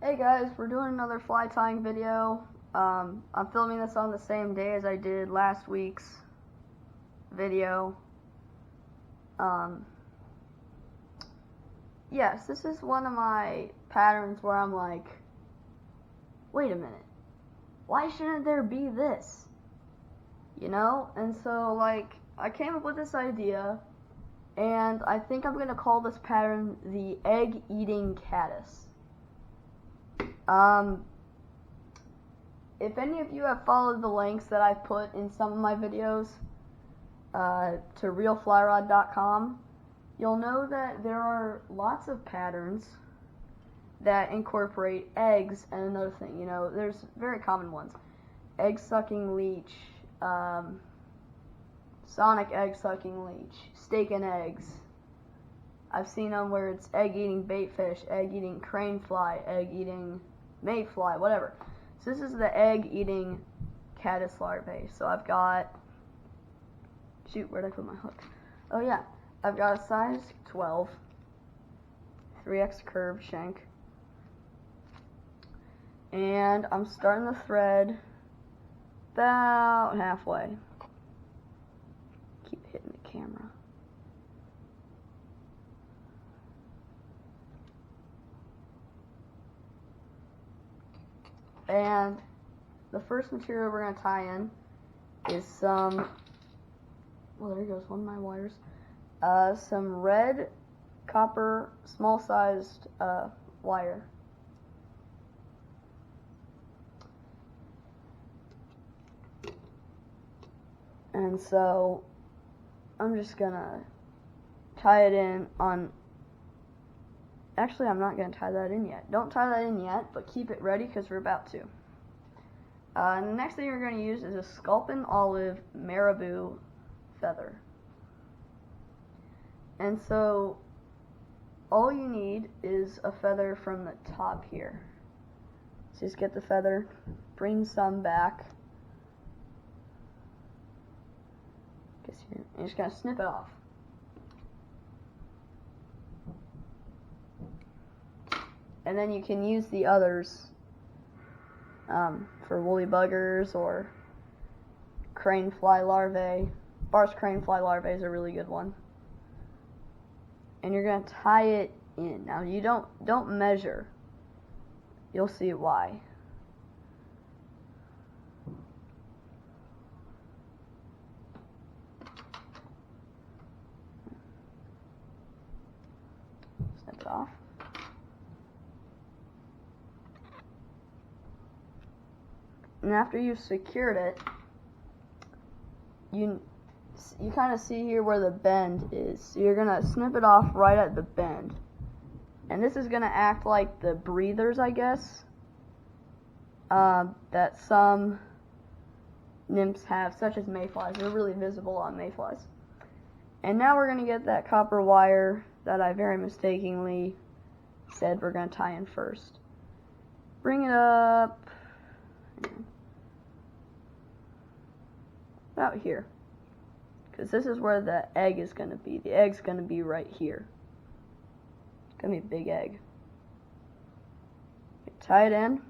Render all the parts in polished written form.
Hey guys, we're doing another fly tying video. I'm filming this on the same day as I did last week's video. Yes, this is one of my patterns where I'm like, wait a minute, why shouldn't there be this? You know? And so like, I came up with this idea, and I think I'm gonna call this pattern the egg-eating caddis. If any of you have followed the links that I've put in some of my videos to realflyrod.com, you'll know that there are lots of patterns that incorporate eggs and another thing. You know, there's very common ones. Egg-sucking leech, sonic egg-sucking leech, steak and eggs. I've seen them where it's egg-eating baitfish, egg-eating crane fly, egg-eating mayfly, whatever. So this is the egg-eating caddis larvae. So I've got, shoot, where'd I put my hook? Oh yeah, I've got a size 12, 3x curved shank. And I'm starting the thread about halfway. Keep hitting the camera. And the first material we're going to tie in is some, well, there goes one of my wires, some red copper small sized wire. And so I'm just going to tie it in on, actually, I'm not going to tie that in yet. Don't tie that in yet, but keep it ready because we're about to. And the next thing we're going to use is a sculpin olive marabou feather. And so all you need is a feather from the top here. So just get the feather, bring some back. You're just going to snip it off. And then you can use the others for woolly buggers or crane fly larvae. Bar's crane fly larvae is a really good one. And you're going to tie it in. Now you don't measure. You'll see why. Snip it off. And after you've secured it, you kind of see here where the bend is. So you're going to snip it off right at the bend. And this is going to act like the breathers, I guess, that some nymphs have, such as mayflies. They're really visible on mayflies. And now we're going to get that copper wire that I very mistakenly said we're going to tie in first. Bring it up about here, because this is where the egg is going to be. The egg's going to be right here. It's going to be a big egg. Tie it in.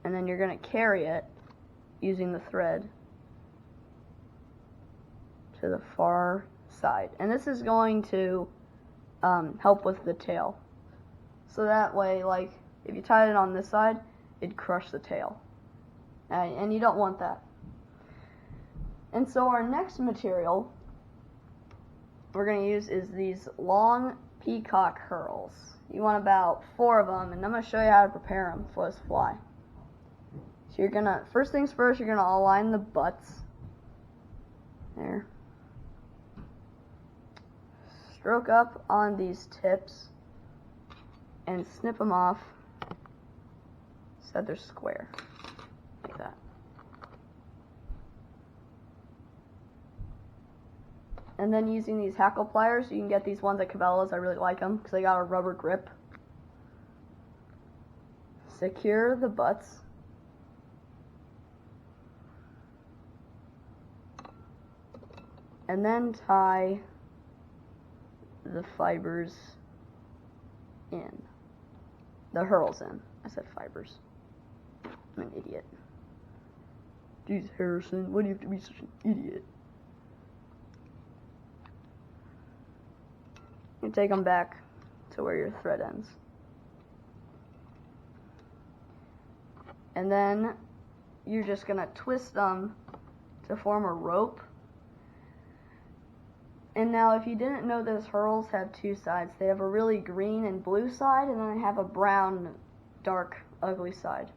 And then you're going to carry it using the thread to the far side. And this is going to help with the tail. So that way, like, if you tied it on this side, it'd crush the tail. And you don't want that. And so our next material we're going to use is these long peacock curls. You want about 4 of them, and I'm going to show you how to prepare them for this fly. So you're going to, first things first, you're going to align the butts. There. Stroke up on these tips and snip them off so that they're square, like that. And then using these hackle pliers, you can get these ones at Cabela's. I really like them because they got a rubber grip. Secure the butts. And then tie the fibers in. The hurls in. I said fibers. I'm an idiot. Jeez, Harrison, why do you have to be such an idiot? You take them back to where your thread ends. And then you're just going to twist them to form a rope. And now if you didn't know, those hurls have two sides. They have a really green and blue side, and then they have a brown, dark, ugly side.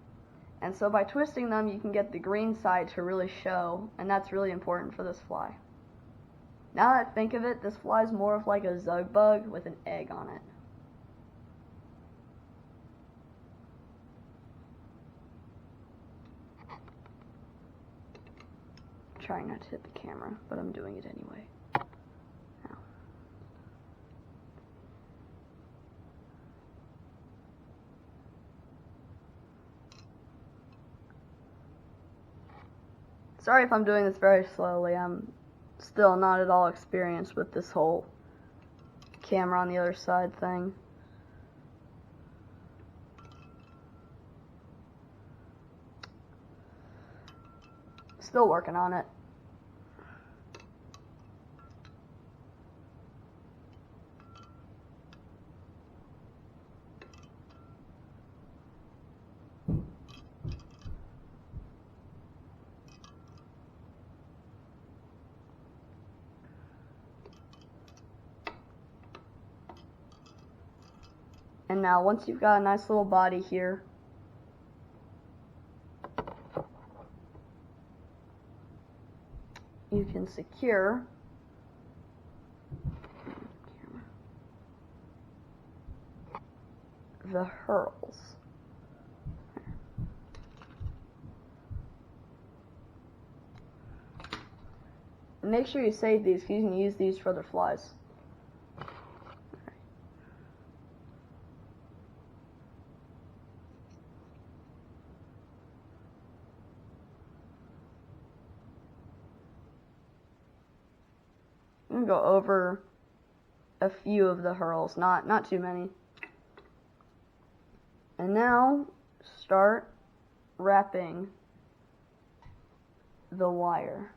And so by twisting them, you can get the green side to really show, and that's really important for this fly. Now that I think of it, this fly is more of like a zug bug with an egg on it. I'm trying not to hit the camera, but I'm doing it anyway. Now. Sorry if I'm doing this very slowly. I'm still not at all experienced with this whole camera on the other side thing. Still working on it. And now once you've got a nice little body here, you can secure the hurls. And make sure you save these because you can use these for other flies. I'm going to go over a few of the hurls, not too many. And now start wrapping the wire.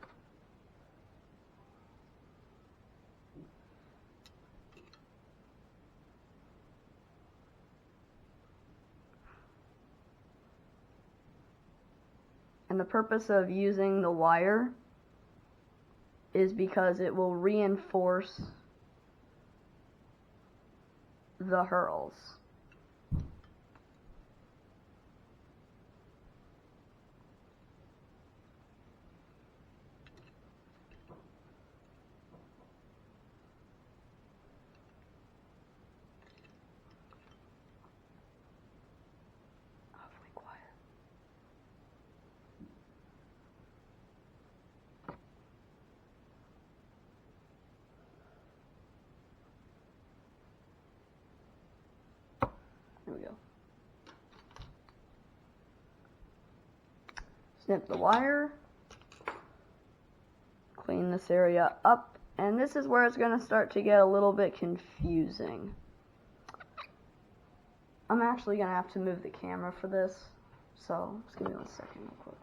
And the purpose of using the wire is because it will reinforce the hurls. Awfully quiet. There we go. Snip the wire, clean this area up, and this is where it's going to start to get a little bit confusing. I'm actually going to have to move the camera for this, so just give me 1 second real quick.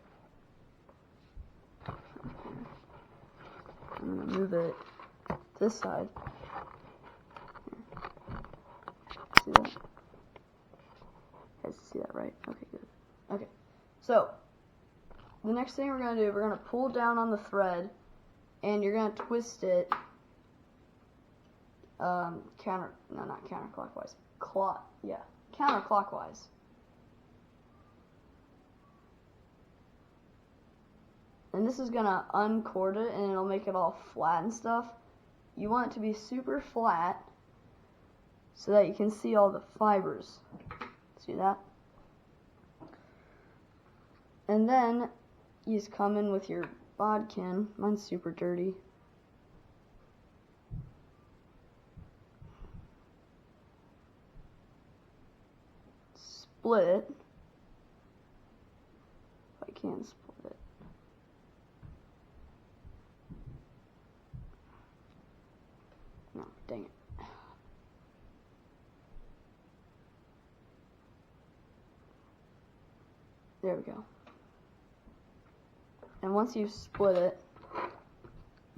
I'm going to move it this side. See that? You guys see that, right? Okay, good. Okay, so the next thing we're going to do, we're going to pull down on the thread, and you're going to twist it counterclockwise. Counterclockwise. And this is going to uncord it, and it'll make it all flat and stuff. You want it to be super flat so that you can see all the fibers. See that? And then you just come in with your bodkin. Mine's super dirty. Split it. If I can split it. No, dang it. There we go. And once you split it,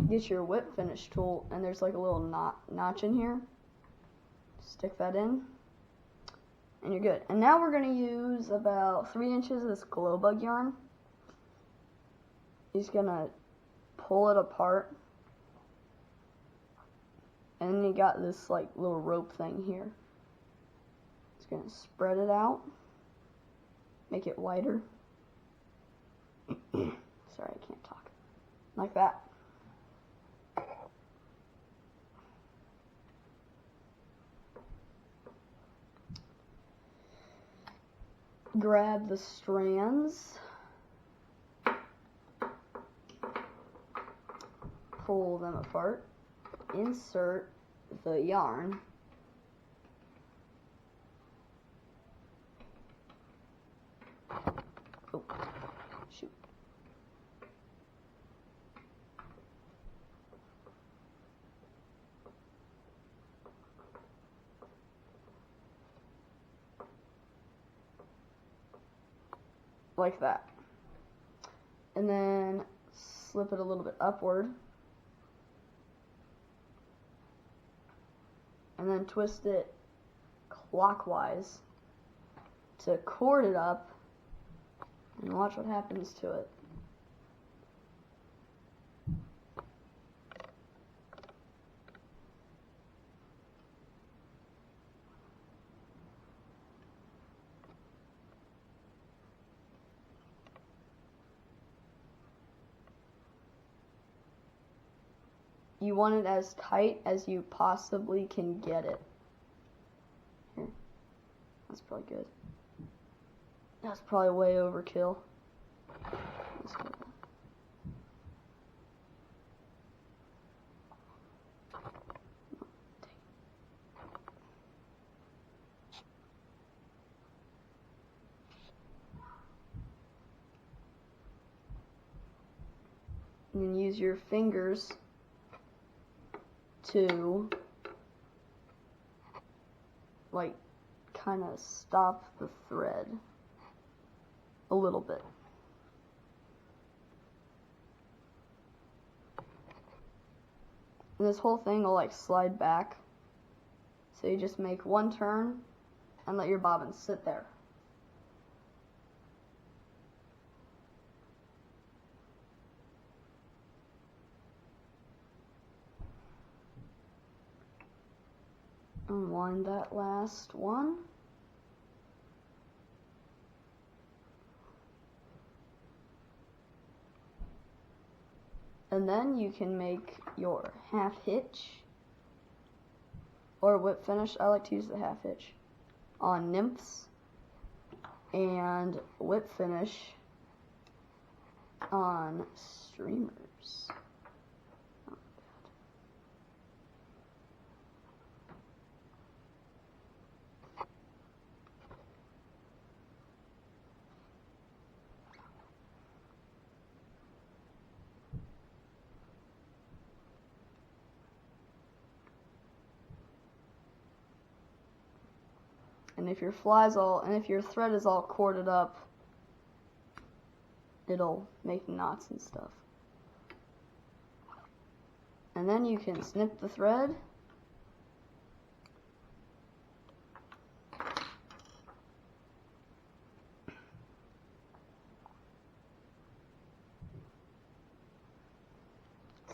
get your whip finish tool, and there's like a little notch in here. Stick that in, and you're good. And now we're going to use about 3 inches of this glow bug yarn. He's going to pull it apart, and then you got this like little rope thing here. It's going to spread it out, make it wider. Sorry, I can't talk. Like that. Grab the strands, pull them apart, insert the yarn, oh, shoot, like that, and then slip it a little bit upward, and then twist it clockwise to cord it up, and watch what happens to it. You want it as tight as you possibly can get it. Here. That's probably good. That's probably way overkill. Let's go. And then use your fingers to like kind of stop the thread a little bit. And this whole thing will like slide back, so you just make one turn and let your bobbin sit there. Unwind that last one. And then you can make your half hitch or whip finish. I like to use the half hitch on nymphs, and whip finish on streamers. And if your thread is all corded up, it'll make knots and stuff. And then you can snip the thread.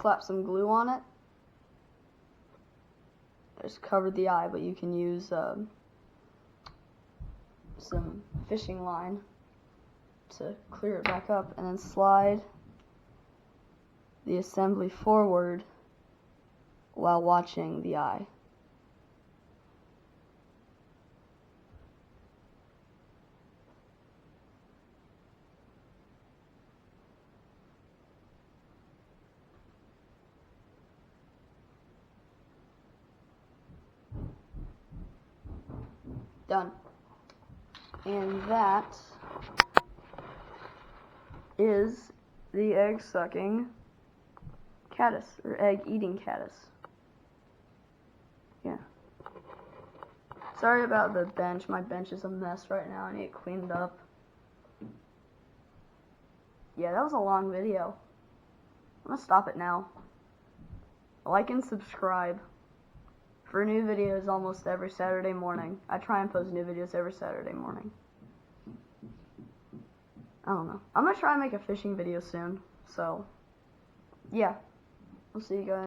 Slap some glue on it. I just covered the eye, but you can use some fishing line to clear it back up, and then slide the assembly forward while watching the eye. Done. And that is the egg-sucking caddis, or egg-eating caddis. Yeah. Sorry about the bench. My bench is a mess right now. I need it cleaned up. yeah, that was a long video. I'm gonna stop it now. Like and subscribe for new videos almost every Saturday morning. I try and post new videos every Saturday morning. I don't know. I'm gonna try and make a fishing video soon. So, yeah. I'll see you guys.